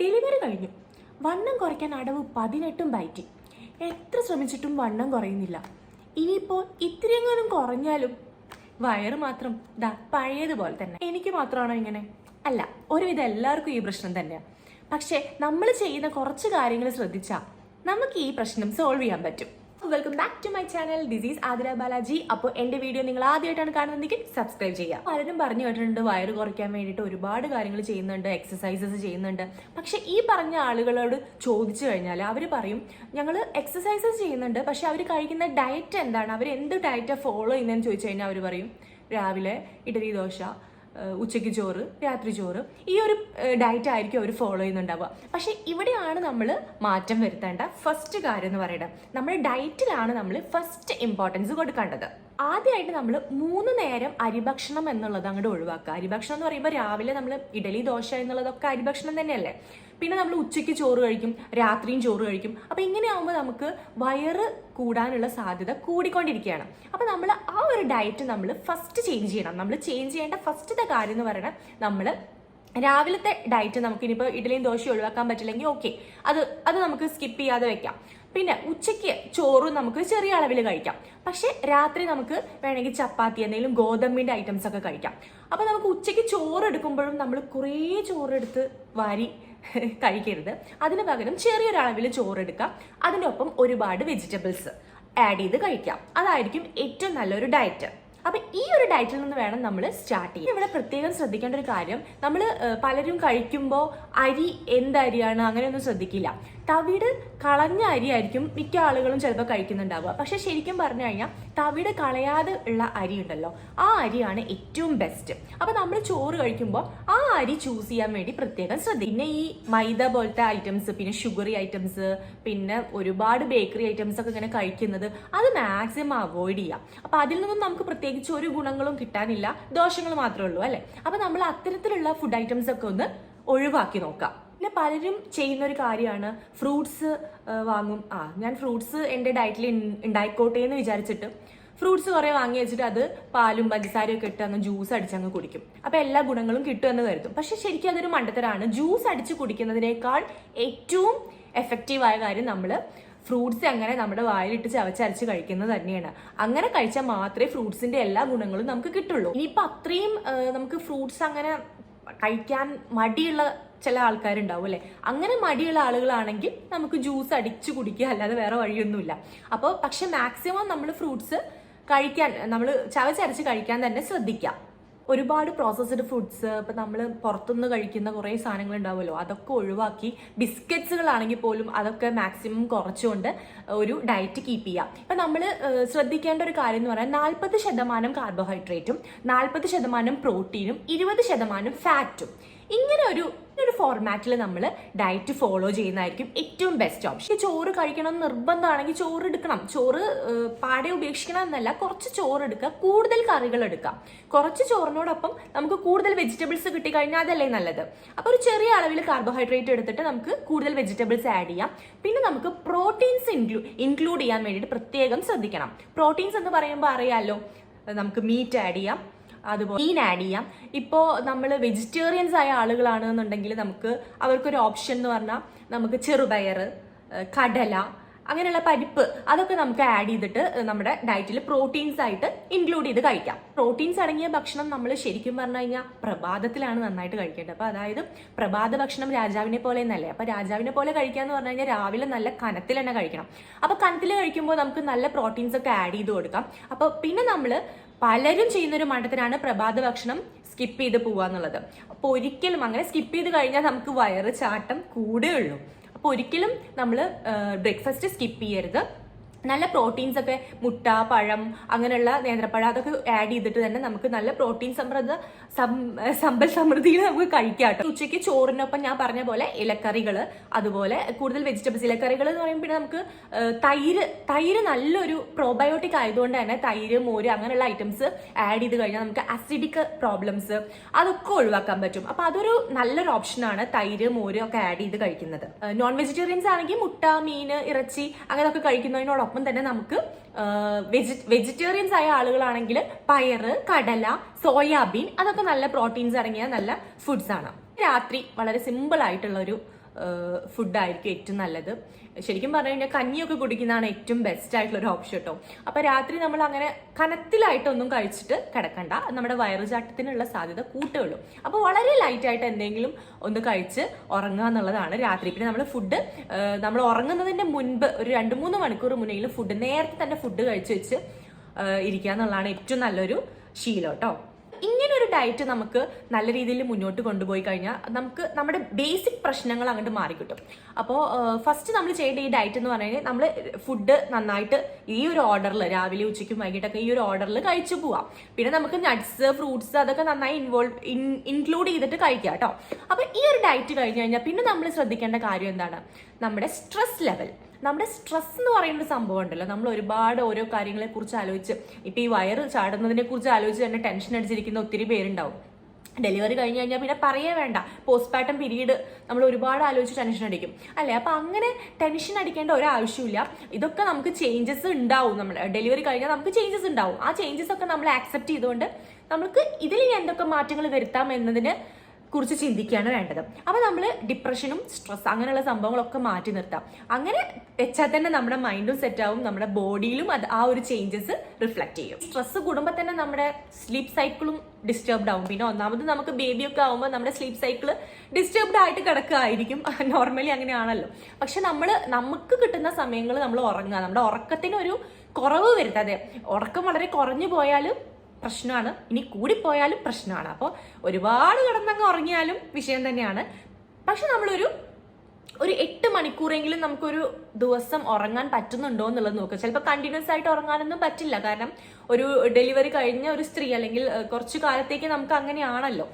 Delivery കഴിഞ്ഞു. വണ്ണം കുറയ്ക്കാൻ അടവ് 18 ബൈറ്റി. എത്ര ശ്രമിച്ചിട്ടും വണ്ണം കുറയുന്നില്ല. ഇനിയിപ്പോൾ ഇത്തിരിയെങ്കിലും കുറഞ്ഞാലും വയറ് മാത്രം പഴയതുപോലെ തന്നെ. എനിക്ക് മാത്രമാണോ ഇങ്ങനെ? അല്ല, ഒരുവിധം എല്ലാവർക്കും ഈ പ്രശ്നം തന്നെയാണ്. പക്ഷെ നമ്മൾ ചെയ്യുന്ന കുറച്ച് കാര്യങ്ങൾ ശ്രദ്ധിച്ചാൽ നമുക്ക് ഈ പ്രശ്നം സോൾവ് ചെയ്യാൻ പറ്റും. Welcome back to my channel. This is Athira Balaji. അപ്പോൾ എൻ്റെ വീഡിയോ നിങ്ങൾ ആദ്യമായിട്ടാണ് കാണുന്നതെങ്കിൽ സബ്സ്ക്രൈബ് ചെയ്യുക. പലരും പറഞ്ഞു കേട്ടിട്ടുണ്ട് വയറ് കുറയ്ക്കാൻ വേണ്ടിയിട്ട് ഒരുപാട് കാര്യങ്ങൾ ചെയ്യുന്നുണ്ട്, എക്സസൈസസ് ചെയ്യുന്നുണ്ട്. പക്ഷെ ഈ പറഞ്ഞ ആളുകളോട് ചോദിച്ചു കഴിഞ്ഞാൽ അവർ പറയും ഞങ്ങൾ എക്സസൈസസ് ചെയ്യുന്നുണ്ട്, പക്ഷെ അവർ കഴിക്കുന്ന ഡയറ്റ് എന്താണ്, അവർ എന്ത് ഡയറ്റാണ് ഫോളോ ചെയ്യുന്നതെന്ന് ചോദിച്ചു കഴിഞ്ഞാൽ അവർ പറയും രാവിലെ ഇഡലി ദോശ, ഉച്ചയ്ക്ക് ചോറ്, രാത്രി ചോറ്, ഈ ഒരു ഡയറ്റ് ആയിരിക്കും അവർ ഫോളോ ചെയ്യുന്നുണ്ടാവുക. പക്ഷെ ഇവിടെയാണ് നമ്മൾ മാറ്റം വരുത്തേണ്ട ഫസ്റ്റ് കാര്യം എന്ന് പറയുന്നത്. നമ്മുടെ ഡയറ്റിലാണ് നമ്മൾ ഫസ്റ്റ് ഇമ്പോർട്ടൻസ് കൊടുക്കേണ്ടത്. ആദ്യമായിട്ട് നമ്മൾ 3 നേരം അരിഭക്ഷണം എന്നുള്ളത് അങ്ങോട്ട് ഒഴിവാക്കുക. അരിഭക്ഷണം എന്ന് പറയുമ്പോൾ രാവിലെ നമ്മൾ ഇഡലി ദോശ എന്നുള്ളതൊക്കെ അരിഭക്ഷണം തന്നെയല്ലേ. പിന്നെ നമ്മൾ ഉച്ചയ്ക്ക് ചോറ് കഴിക്കും, രാത്രിയും ചോറ് കഴിക്കും. അപ്പം ഇങ്ങനെയാകുമ്പോൾ നമുക്ക് വയറ് കൂടാനുള്ള സാധ്യത കൂടിക്കൊണ്ടിരിക്കുകയാണ്. അപ്പം നമ്മൾ ആ ഒരു ഡയറ്റ് നമ്മൾ ഫസ്റ്റ് ചേഞ്ച് ചെയ്യണം. നമ്മൾ ചേഞ്ച് ചെയ്യേണ്ട ഫസ്റ്റത്തെ കാര്യം എന്ന് പറയുന്നത് നമ്മൾ രാവിലത്തെ ഡയറ്റ് നമുക്ക് ഇനിയിപ്പോൾ ഇഡലിയും ദോശയും ഒഴിവാക്കാൻ പറ്റില്ലെങ്കിൽ ഓക്കെ, അത് നമുക്ക് സ്കിപ്പ് ചെയ്യാതെ വെക്കാം. പിന്നെ ഉച്ചയ്ക്ക് ചോറ് നമുക്ക് ചെറിയ അളവിൽ കഴിക്കാം. പക്ഷെ രാത്രി നമുക്ക് വേണമെങ്കിൽ ചപ്പാത്തി എന്തെങ്കിലും ഗോതമ്പിന്റെ ഐറ്റംസ് ഒക്കെ കഴിക്കാം. അപ്പൊ നമുക്ക് ഉച്ചയ്ക്ക് ചോറ് എടുക്കുമ്പോഴും നമ്മൾ കുറേ ചോറെടുത്ത് വാരി കഴിക്കരുത്. അതിന് പകരം ചെറിയൊരളവിൽ ചോറെടുക്കാം. അതിൻ്റെ ഒപ്പം ഒരുപാട് വെജിറ്റബിൾസ് ആഡ് ചെയ്ത് കഴിക്കാം. അതായിരിക്കും ഏറ്റവും നല്ലൊരു ഡയറ്റ്. അപ്പൊ ഈ ഒരു ഡയറ്റിൽ നിന്ന് വേണം നമ്മൾ സ്റ്റാർട്ട് ചെയ്യാൻ. ഇവിടെ പ്രത്യേകം ശ്രദ്ധിക്കേണ്ട ഒരു കാര്യം, നമ്മൾ പലരും കഴിക്കുമ്പോൾ അരി എന്തരിയാണ് അങ്ങനെയൊന്നും ശ്രദ്ധിക്കില്ല. തവിട് കളഞ്ഞ അരി ആയിരിക്കും മിക്ക ആളുകളും ചിലപ്പോൾ കഴിക്കുന്നുണ്ടാവുക. പക്ഷെ ശരിക്കും പറഞ്ഞു കഴിഞ്ഞാൽ തവിട് കളയാതെ ഉള്ള അരി ഉണ്ടല്ലോ, ആ അരിയാണ് ഏറ്റവും ബെസ്റ്റ്. അപ്പൊ നമ്മൾ ചോറ് കഴിക്കുമ്പോൾ ആ അരി ചൂസ് ചെയ്യാൻ വേണ്ടി പ്രത്യേകം ശ്രദ്ധിക്കും. പിന്നെ ഈ മൈദ പോലത്തെ ഐറ്റംസ്, പിന്നെ ഷുഗറി ഐറ്റംസ്, പിന്നെ ഒരുപാട് ബേക്കറി ഐറ്റംസ് ഒക്കെ ഇങ്ങനെ കഴിക്കുന്നത് അത് മാക്സിമം അവോയ്ഡ് ചെയ്യാം. അപ്പൊ അതിൽ നിന്നും നമുക്ക് പ്രത്യേകിച്ച് ഒരു ഗുണങ്ങളും കിട്ടാനില്ല, ദോഷങ്ങൾ മാത്രമേ ഉള്ളൂ അല്ലെ. അപ്പൊ നമ്മൾ അത്തരത്തിലുള്ള ഫുഡ് ഐറ്റംസ് ഒക്കെ ഒന്ന് ഒഴിവാക്കി നോക്കാം. പിന്നെ പലരും ചെയ്യുന്ന ഒരു കാര്യമാണ് ഫ്രൂട്ട്സ് വാങ്ങും. ഞാൻ ഫ്രൂട്ട്സ് എൻ്റെ ഡയറ്റിൽ ഉണ്ടായിക്കോട്ടെ എന്ന് വിചാരിച്ചിട്ട് ഫ്രൂട്ട്സ് കുറേ വാങ്ങി വെച്ചിട്ട് അത് പാലും പഞ്ചസാരയും ഒക്കെ ഇട്ട് അങ്ങ് ജ്യൂസ് അടിച്ചങ്ങ് കുടിക്കും. അപ്പം എല്ലാ ഗുണങ്ങളും കിട്ടുമെന്ന് കരുതും. പക്ഷെ ശരിക്കും അതൊരു മണ്ടത്തരാണ്. ജ്യൂസ് അടിച്ച് കുടിക്കുന്നതിനേക്കാൾ ഏറ്റവും എഫക്റ്റീവായ കാര്യം നമ്മൾ ഫ്രൂട്ട്സ് അങ്ങനെ നമ്മുടെ വായിലിട്ട് ചവച്ചരച്ച് കഴിക്കുന്നത് തന്നെയാണ്. അങ്ങനെ കഴിച്ചാൽ മാത്രമേ ഫ്രൂട്ട്സിന്റെ എല്ലാ ഗുണങ്ങളും നമുക്ക് കിട്ടുള്ളൂ. ഇനിയിപ്പോൾ അത്രയും നമുക്ക് ഫ്രൂട്ട്സ് അങ്ങനെ കഴിക്കാൻ മടിയുള്ള ചില ആൾക്കാരുണ്ടാവും അല്ലെ. അങ്ങനെ മടിയുള്ള ആളുകളാണെങ്കിൽ നമുക്ക് ജ്യൂസ് അടിച്ചു കുടിക്കുക, അല്ലാതെ വേറെ വഴിയൊന്നുമില്ല. അപ്പോൾ പക്ഷെ മാക്സിമം നമ്മൾ ഫ്രൂട്ട്സ് കഴിക്കാൻ, നമ്മൾ ചവച്ചരച്ച് കഴിക്കാൻ തന്നെ ശ്രദ്ധിക്കാം. ഒരുപാട് പ്രോസസ്ഡ് ഫുഡ്സ്, ഇപ്പം നമ്മൾ പുറത്തുനിന്ന് കഴിക്കുന്ന കുറേ സാധനങ്ങൾ ഉണ്ടാവുമല്ലോ, അതൊക്കെ ഒഴിവാക്കി ബിസ്ക്കറ്റ്സുകളാണെങ്കിൽ പോലും അതൊക്കെ മാക്സിമം കുറച്ചുകൊണ്ട് ഒരു ഡയറ്റ് കീപ്പ് ചെയ്യാം. ഇപ്പം നമ്മൾ ശ്രദ്ധിക്കേണ്ട ഒരു കാര്യം എന്ന് പറഞ്ഞാൽ 40% കാർബോഹൈഡ്രേറ്റും 40% പ്രോട്ടീനും 20% ഫാറ്റും, ഇങ്ങനെ ഒരു ഫോർമാറ്റിൽ നമ്മൾ ഡയറ്റ് ഫോളോ ചെയ്യുന്നതായിരിക്കും ഏറ്റവും ബെസ്റ്റ് ഓപ്ഷൻ. ചോറ് കഴിക്കണം എന്ന് നിർബന്ധമാണെങ്കിൽ ചോറ് എടുക്കണം. ചോറ് പാടെ ഉപേക്ഷിക്കണം എന്നല്ല, കുറച്ച് ചോറ് എടുക്കുക, കൂടുതൽ കറികൾ എടുക്കാം. കുറച്ച് ചോറിനോടൊപ്പം നമുക്ക് കൂടുതൽ വെജിറ്റബിൾസ് കിട്ടിക്കഴിഞ്ഞാൽ അതല്ലേ നല്ലത്. അപ്പോൾ ഒരു ചെറിയ അളവിൽ കാർബോഹൈഡ്രേറ്റ് എടുത്തിട്ട് നമുക്ക് കൂടുതൽ വെജിറ്റബിൾസ് ആഡ് ചെയ്യാം. പിന്നെ നമുക്ക് പ്രോട്ടീൻസ് ഇൻക്ലൂഡ് ചെയ്യാൻ വേണ്ടിയിട്ട് പ്രത്യേകം ശ്രദ്ധിക്കണം. പ്രോട്ടീൻസ് എന്ന് പറയുമ്പോൾ അറിയാമല്ലോ, നമുക്ക് മീറ്റ് ആഡ് ചെയ്യാം, അതുപോലെ മീൻ ആഡ് ചെയ്യാം. ഇപ്പോൾ നമ്മൾ വെജിറ്റേറിയൻസ് ആയ ആളുകളാണെന്നുണ്ടെങ്കിൽ നമുക്ക് അവർക്കൊരു ഓപ്ഷൻ എന്ന് പറഞ്ഞാൽ നമുക്ക് ചെറുപയർ, കടല, അങ്ങനെയുള്ള പരിപ്പ്, അതൊക്കെ നമുക്ക് ആഡ് ചെയ്തിട്ട് നമ്മുടെ ഡയറ്റിൽ പ്രോട്ടീൻസ് ആയിട്ട് ഇൻക്ലൂഡ് ചെയ്ത് കഴിക്കാം. പ്രോട്ടീൻസ് അടങ്ങിയ ഭക്ഷണം നമ്മൾ ശരിക്കും പറഞ്ഞു കഴിഞ്ഞാൽ പ്രഭാതത്തിലാണ് നന്നായിട്ട് കഴിക്കേണ്ടത്. അപ്പോൾ അതായത് പ്രഭാത ഭക്ഷണം രാജാവിനെ പോലെ എന്നല്ലേ. അപ്പോൾ രാജാവിനെ പോലെ കഴിക്കാന്ന് പറഞ്ഞു കഴിഞ്ഞാൽ രാവിലെ നല്ല കനത്തിൽ തന്നെ കഴിക്കണം. അപ്പോൾ കനത്തിൽ കഴിക്കുമ്പോൾ നമുക്ക് നല്ല പ്രോട്ടീൻസ് ഒക്കെ ആഡ് ചെയ്ത് കൊടുക്കാം. അപ്പോൾ പിന്നെ നമ്മൾ പലരും ചെയ്യുന്നൊരു മണ്ടത്തിനാണ് പ്രഭാത ഭക്ഷണം സ്കിപ്പ് ചെയ്ത് പോവാന്നുള്ളത്. അപ്പോൾ ഒരിക്കലും അങ്ങനെ സ്കിപ്പ് ചെയ്ത് കഴിഞ്ഞാൽ നമുക്ക് വയറ് ചാട്ടം കൂടുകയുള്ളൂ. അപ്പോൾ ഒരിക്കലും നമ്മൾ ബ്രേക്ക്ഫാസ്റ്റ് സ്കിപ്പ് ചെയ്യരുത്. നല്ല പ്രോട്ടീൻസ് ഒക്കെ മുട്ട, പഴം, അങ്ങനെയുള്ള നേന്ത്രപ്പഴം, അതൊക്കെ ആഡ് ചെയ്തിട്ട് തന്നെ നമുക്ക് നല്ല പ്രോട്ടീൻ സമ്പൽ സമൃദ്ധിയിൽ നമുക്ക് കഴിക്കാം കേട്ടോ. ഉച്ചയ്ക്ക് ചോറിനൊപ്പം ഞാൻ പറഞ്ഞ പോലെ ഇലക്കറികൾ, അതുപോലെ കൂടുതൽ വെജിറ്റബിൾസ്. ഇലക്കറികൾ എന്ന് പറയുമ്പോൾ പിന്നെ നമുക്ക് തൈര് നല്ലൊരു പ്രോബയോട്ടിക് ആയതുകൊണ്ട് തന്നെ തൈര്, മോര്, അങ്ങനെയുള്ള ഐറ്റംസ് ആഡ് ചെയ്ത് കഴിഞ്ഞാൽ നമുക്ക് അസിഡിക് പ്രോബ്ലംസ് അതൊക്കെ ഒഴിവാക്കാൻ പറ്റും. അപ്പൊ അതൊരു നല്ലൊരു ഓപ്ഷനാണ് തൈര്, മോര് ഒക്കെ ആഡ് ചെയ്ത് കഴിക്കുന്നത്. നോൺ വെജിറ്റേറിയൻസ് ആണെങ്കിൽ മുട്ട, മീൻ, ഇറച്ചി അങ്ങനെയൊക്കെ കഴിക്കുന്നതിനോടൊപ്പം തന്നെ നമുക്ക് വെജിറ്റേറിയൻസ് ആയ ആളുകളാണെങ്കിൽ പയറ്, കടല, സോയാബീൻ, അതൊക്കെ നല്ല പ്രോട്ടീൻസ് അടങ്ങിയ നല്ല ഫുഡ്സ് ആണ്. രാത്രി വളരെ സിമ്പിൾ ആയിട്ടുള്ള ഒരു ഫുഡായിരിക്കും ഏറ്റവും നല്ലത്. ശരിക്കും പറഞ്ഞു കഴിഞ്ഞാൽ കഞ്ഞിയൊക്കെ കുടിക്കുന്നതാണ് ഏറ്റവും ബെസ്റ്റ് ആയിട്ടുള്ള ഒരു ഓപ്ഷൻ കേട്ടോ. അപ്പൊ രാത്രി നമ്മൾ അങ്ങനെ കനത്തിലായിട്ടൊന്നും കഴിച്ചിട്ട് കിടക്കണ്ട, നമ്മുടെ വയറുചാട്ടത്തിനുള്ള സാധ്യത കൂട്ടുകയുള്ളൂ. അപ്പോൾ വളരെ ലൈറ്റ് ആയിട്ട് എന്തെങ്കിലും ഒന്ന് കഴിച്ച് ഉറങ്ങുക എന്നുള്ളതാണ് രാത്രി. പിന്നെ നമ്മൾ ഉറങ്ങുന്നതിന്റെ മുൻപ് ഒരു 2-3 മണിക്കൂർ മുന്നെങ്കിലും നേരത്തെ തന്നെ ഫുഡ് കഴിച്ച് വെച്ച് ഇരിക്കുക എന്നുള്ളതാണ് ഏറ്റവും നല്ലൊരു ശീലം കേട്ടോ. ഇങ്ങനെ ഒരു ഡയറ്റ് നമുക്ക് നല്ല രീതിയിൽ മുന്നോട്ട് കൊണ്ടുപോയി കഴിഞ്ഞാൽ നമുക്ക് നമ്മുടെ ബേസിക് പ്രശ്നങ്ങൾ അങ്ങോട്ട് മാറിക്കിട്ടും. അപ്പോൾ ഫസ്റ്റ് നമ്മൾ ചെയ്യേണ്ട ഈ ഡയറ്റ് എന്ന് പറഞ്ഞു കഴിഞ്ഞാൽ നമ്മൾ ഫുഡ് നന്നായിട്ട് ഈ ഒരു ഓർഡറിൽ രാവിലെ ഉച്ചയ്ക്കും വൈകിട്ടൊക്കെ ഈ ഒരു ഓർഡറിൽ കഴിച്ചു പോവാം. പിന്നെ നമുക്ക് നട്ട്സ് ഫ്രൂട്ട്സ് അതൊക്കെ നന്നായി ഇൻക്ലൂഡ് ചെയ്തിട്ട് കഴിക്കാം കേട്ടോ. അപ്പോൾ ഈ ഒരു ഡയറ്റ് കഴിഞ്ഞ് കഴിഞ്ഞാൽ പിന്നെ നമ്മൾ ശ്രദ്ധിക്കേണ്ട കാര്യം എന്താണ്, നമ്മുടെ സ്ട്രെസ് ലെവൽ. നമ്മുടെ സ്ട്രെസ് എന്ന് പറയുന്ന ഒരു സംഭവം ഉണ്ടല്ലോ, നമ്മൾ ഒരുപാട് ഓരോ കാര്യങ്ങളെ കുറിച്ച് ആലോചിച്ച് ഇപ്പൊ ഈ വയറ് ചാടുന്നതിനെ കുറിച്ച് ആലോചിച്ച് തന്നെ ടെൻഷൻ അടിച്ചിരിക്കുന്ന ഒത്തിരി പേരുണ്ടാവും. ഡെലിവറി കഴിഞ്ഞ് കഴിഞ്ഞാൽ പിന്നെ പറയേ വേണ്ട, പോസ്റ്റ്പാർട്ടം പീരീഡ് നമ്മൾ ഒരുപാട് ആലോചിച്ച് ടെൻഷൻ അടിക്കും അല്ലേ. അപ്പൊ അങ്ങനെ ടെൻഷൻ അടിക്കേണ്ട ഒരാവശ്യമില്ല. ഇതൊക്കെ നമുക്ക് ചേഞ്ചസ് ഉണ്ടാവും, നമ്മൾ ഡെലിവറി കഴിഞ്ഞാൽ നമുക്ക് ചേഞ്ചസ് ഉണ്ടാവും. ആ ചേഞ്ചസ് ഒക്കെ നമ്മൾ ആക്സെപ്റ്റ് ചെയ്തുകൊണ്ട് നമുക്ക് ഇതിൽ എന്തൊക്കെ മാറ്റങ്ങൾ വരുത്താം എന്നതിന് കുറിച്ച് ചിന്തിക്കുകയാണ് വേണ്ടത്. അപ്പൊ നമ്മൾ ഡിപ്രഷനും സ്ട്രെസ് അങ്ങനെയുള്ള സംഭവങ്ങളൊക്കെ മാറ്റി നിർത്താം. അങ്ങനെ വെച്ചാൽ തന്നെ നമ്മുടെ മൈൻഡും സെറ്റ് ആവും, നമ്മുടെ ബോഡിയിലും ആ ഒരു ചേഞ്ചസ് റിഫ്ലക്ട് ചെയ്യും. സ്ട്രെസ് കൂടുമ്പോൾ തന്നെ നമ്മുടെ സ്ലീപ്പ് സൈക്കിളും ഡിസ്റ്റർബ്ഡ് ആവും. പിന്നെ ഒന്നാമത് നമുക്ക് ബേബിയൊക്കെ ആവുമ്പോൾ നമ്മുടെ സ്ലീപ്പ് സൈക്കിൾ ഡിസ്റ്റർബ്ഡ് ആയിട്ട് കിടക്കുകയായിരിക്കും, നോർമലി അങ്ങനെയാണല്ലോ. പക്ഷെ നമുക്ക് കിട്ടുന്ന സമയങ്ങൾ നമ്മൾ ഉറങ്ങുക, നമ്മുടെ ഉറക്കത്തിനൊരു കുറവ് വരുത്താതെ. ഉറക്കം വളരെ കുറഞ്ഞു പോയാലും പ്രശ്നമാണ്, ഇനി കൂടിപ്പോയാലും പ്രശ്നമാണ്. അപ്പോൾ ഒരുപാട് കിടന്നങ്ങ് ഉറങ്ങിയാലും വിഷയം തന്നെയാണ്. പക്ഷെ നമ്മളൊരു 8 മണിക്കൂറെങ്കിലും നമുക്കൊരു ദിവസം ഉറങ്ങാൻ പറ്റുന്നുണ്ടോ എന്നുള്ളത് നോക്കുക. ചിലപ്പോൾ കണ്ടിന്യൂസ് ആയിട്ട് ഉറങ്ങാനൊന്നും പറ്റില്ല, കാരണം ഒരു ഡെലിവറി കഴിഞ്ഞ ഒരു സ്ത്രീ അല്ലെങ്കിൽ കുറച്ചു കാലത്തേക്ക് നമുക്ക് അങ്ങനെയാണല്ലോ,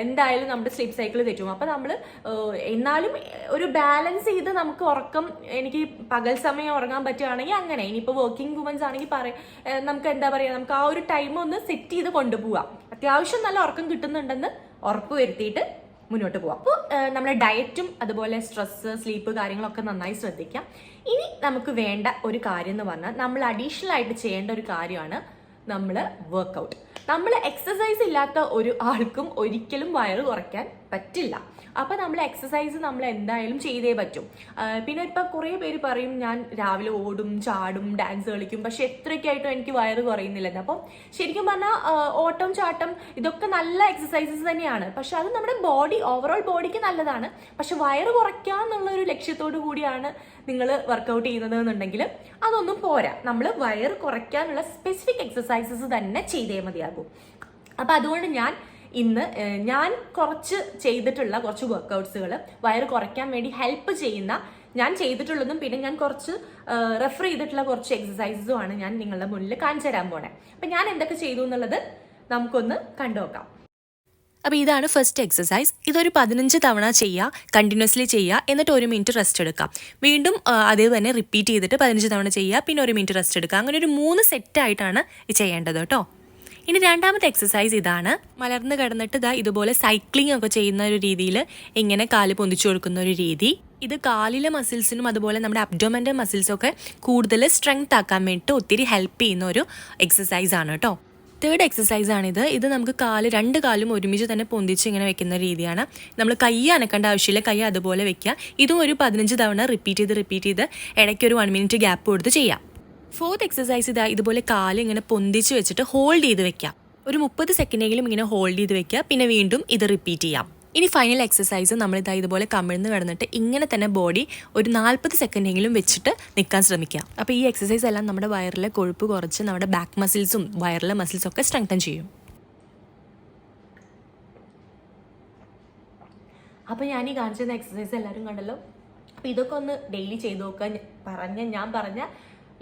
എന്തായാലും നമ്മുടെ സ്ലീപ്പ് സൈക്കിൾ തെറ്റും. അപ്പം നമ്മൾ എന്നാലും ഒരു ബാലൻസ് ചെയ്ത് നമുക്ക് ഉറക്കം, എനിക്ക് പകൽ സമയം ഉറങ്ങാൻ പറ്റുകയാണെങ്കിൽ അങ്ങനെ, ഇനിയിപ്പോൾ വർക്കിംഗ് വുമൻസ് ആണെങ്കിൽ നമുക്ക് എന്താ പറയുക, നമുക്ക് ആ ഒരു ടൈം ഒന്ന് സെറ്റ് ചെയ്ത് കൊണ്ടുപോവാം. അത്യാവശ്യം നല്ല ഉറക്കം കിട്ടുന്നുണ്ടെന്ന് ഉറപ്പ് വരുത്തിയിട്ട് മുന്നോട്ട് പോവാം. അപ്പോൾ നമ്മുടെ ഡയറ്റും അതുപോലെ സ്ട്രെസ് സ്ലീപ്പ് കാര്യങ്ങളൊക്കെ നന്നായി ശ്രദ്ധിക്കാം. ഇനി നമുക്ക് വേണ്ട ഒരു കാര്യം എന്ന് പറഞ്ഞാൽ നമ്മൾ അഡീഷണൽ ആയിട്ട് ചെയ്യേണ്ട ഒരു കാര്യമാണ് നമ്മൾ വർക്കൗട്ട്. നമ്മൾ എക്സസൈസ് ഇല്ലാത്ത ഒരു ആൾക്കും ഒരിക്കലും വയറ് കുറയ്ക്കാൻ പറ്റില്ല. അപ്പം നമ്മൾ എക്സസൈസ് നമ്മൾ എന്തായാലും ചെയ്തേ പറ്റും. പിന്നെ ഇപ്പം കുറേ പേര് പറയും ഞാൻ രാവിലെ ഓടും ചാടും ഡാൻസ് കളിക്കും, പക്ഷെ എത്രയൊക്കെയായിട്ടും എനിക്ക് വയറ് കുറയുന്നില്ലെന്ന്. അപ്പം ശരിക്കും പറഞ്ഞാൽ ഓട്ടം ചാട്ടം ഇതൊക്കെ നല്ല എക്സസൈസസ് തന്നെയാണ്, പക്ഷെ അത് നമ്മുടെ ഓവറോൾ ബോഡിക്ക് നല്ലതാണ്. പക്ഷെ വയറ് കുറയ്ക്കുക എന്നുള്ള ഒരു ലക്ഷ്യത്തോടു കൂടിയാണ് നിങ്ങൾ വർക്കൗട്ട് ചെയ്യുന്നത് എന്നുണ്ടെങ്കിൽ അതൊന്നും പോരാ. നമ്മൾ വയറ് കുറയ്ക്കാനുള്ള സ്പെസിഫിക് എക്സസൈസസ് തന്നെ ചെയ്തേ മതിയാകും. അപ്പം അതുകൊണ്ട് ഞാൻ കുറച്ച് ചെയ്തിട്ടുള്ള കുറച്ച് വർക്കൗട്ട്സുകൾ വയറ് കുറയ്ക്കാൻ വേണ്ടി ഹെൽപ്പ് ചെയ്യുന്ന ഞാൻ ചെയ്തിട്ടുള്ളതും പിന്നെ ഞാൻ കുറച്ച് റെഫർ ചെയ്തിട്ടുള്ള കുറച്ച് എക്സസൈസസും ആണ് ഞാൻ നിങ്ങളുടെ മുന്നിൽ കാണിച്ചു തരാൻ പോണേ. അപ്പം ഞാൻ എന്തൊക്കെ ചെയ്തു എന്നുള്ളത് നമുക്കൊന്ന് കണ്ടുനോക്കാം. അപ്പോൾ ഇതാണ് ഫസ്റ്റ് എക്സസൈസ്. ഇതൊരു 15 തവണ ചെയ്യുക, കണ്ടിന്യൂസ്ലി ചെയ്യുക, എന്നിട്ട് 1 മിനിറ്റ് റെസ്റ്റ് എടുക്കാം. വീണ്ടും അതേ തന്നെ റിപ്പീറ്റ് ചെയ്തിട്ട് 15 തവണ ചെയ്യുക, പിന്നെ 1 മിനിറ്റ് റെസ്റ്റ് എടുക്കുക. അങ്ങനെ ഒരു 3 സെറ്റായിട്ടാണ് ഇത് ചെയ്യേണ്ടത് കേട്ടോ. ഇനി രണ്ടാമത്തെ എക്സസൈസ് ഇതാണ്. മലർന്ന് കിടന്നിട്ട് ഇതുപോലെ സൈക്ലിംഗ് ഒക്കെ ചെയ്യുന്ന ഒരു രീതിയിൽ ഇങ്ങനെ കാല് പൊന്തിച്ചു കൊടുക്കുന്ന ഒരു രീതി. ഇത് കാലിലെ മസിൽസിനും അതുപോലെ നമ്മുടെ അബ്ഡോമൻ്റെ മസിൽസൊക്കെ കൂടുതൽ സ്ട്രെങ്ത് ആക്കാൻ വേണ്ടിയിട്ട് ഒത്തിരി ഹെൽപ്പ് ചെയ്യുന്ന ഒരു എക്സസൈസ് ആണ് കേട്ടോ. തേർഡ് എക്സസൈസ് ആണിത്. ഇത് നമുക്ക് 2 കാലും ഒരുമിച്ച് തന്നെ പൊന്തിച്ച് ഇങ്ങനെ വെക്കുന്ന രീതിയാണ്. നമ്മൾ കൈ അനക്കേണ്ട ആവശ്യമില്ല, കൈ അതുപോലെ വെക്കുക. ഇതും ഒരു 15 തവണ റിപ്പീറ്റ് ചെയ്ത് ഇടയ്ക്ക് ഒരു 1 മിനിറ്റ് ഗ്യാപ്പ് കൊടുത്ത് ചെയ്യാം. ഫോർത്ത് എക്സസൈസ് ഇതുപോലെ കാല് ഇങ്ങനെ പൊന്തിച്ച് വെച്ചിട്ട് ഹോൾഡ് ചെയ്ത് വെക്കാം. ഒരു 30 സെക്കൻഡെങ്കിലും ഇങ്ങനെ ഹോൾഡ് ചെയ്ത് വെക്കുക, പിന്നെ വീണ്ടും ഇത് റിപ്പീറ്റ് ചെയ്യാം. ഇനി ഫൈനൽ എക്സസൈസ് നമ്മൾ ഇതുപോലെ കമിഴ്ന്ന് കിടന്നിട്ട് ഇങ്ങനെ തന്നെ ബോഡി ഒരു 40 സെക്കൻഡെങ്കിലും വെച്ചിട്ട് നിൽക്കാൻ ശ്രമിക്കുക. അപ്പോൾ ഈ എക്സസൈസ് എല്ലാം നമ്മുടെ വയറിലെ കൊഴുപ്പ് കുറച്ച് നമ്മുടെ ബാക്ക് മസിൽസും വയറിലെ മസിൽസും ഒക്കെ സ്ട്രെങ്തൻ ചെയ്യും. അപ്പോൾ ഞാൻ ഈ കാണിച്ചിരുന്ന എക്സസൈസ് എല്ലാവരും കണ്ടല്ലോ. അപ്പോൾ ഇതൊക്കെ ഒന്ന് ഡെയിലി ചെയ്ത് നോക്കുക. ഞാൻ പറഞ്ഞ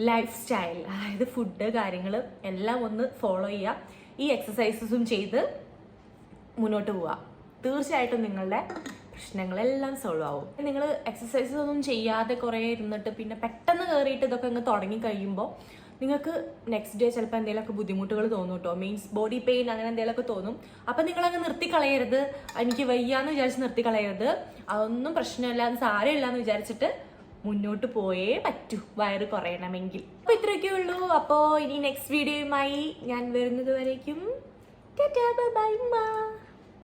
ലൈഫ് സ്റ്റൈൽ, അതായത് ഫുഡ് കാര്യങ്ങൾ എല്ലാം ഒന്ന് ഫോളോ ചെയ്യുക. ഈ എക്സസൈസസും ചെയ്ത് മുന്നോട്ട് പോവുക. തീർച്ചയായിട്ടും നിങ്ങളുടെ പ്രശ്നങ്ങളെല്ലാം സോൾവ് ആവും. നിങ്ങൾ എക്സസൈസസ് ഒന്നും ചെയ്യാതെ കുറേ ഇരുന്നിട്ട് പിന്നെ പെട്ടെന്ന് കയറിയിട്ട് ഇതൊക്കെ അങ്ങ് തുടങ്ങി കഴിയുമ്പോൾ നിങ്ങൾക്ക് നെക്സ്റ്റ് ഡേ ചിലപ്പോൾ എന്തെങ്കിലുമൊക്കെ ബുദ്ധിമുട്ടുകൾ തോന്നും കേട്ടോ. മീൻസ് ബോഡി പെയിൻ അങ്ങനെ എന്തെങ്കിലുമൊക്കെ തോന്നും. അപ്പം നിങ്ങളങ്ങ് നിർത്തിക്കളയരുത്, എനിക്ക് വയ്യാന്ന് വിചാരിച്ച് നിർത്തിക്കളയരുത്. അതൊന്നും പ്രശ്നമില്ല, സാരമില്ല എന്ന് വിചാരിച്ചിട്ട് മുന്നോട്ട് പോയേ പറ്റൂ വയറ് കുറയണമെങ്കിൽ. അപ്പോൾ ഇത്രയൊക്കെ ഉള്ളൂ. അപ്പോൾ ഇനി നെക്സ്റ്റ് വീഡിയോയുമായി ഞാൻ വരുന്നത് വരേക്കും ടാറ്റാ ബൈ ബൈ.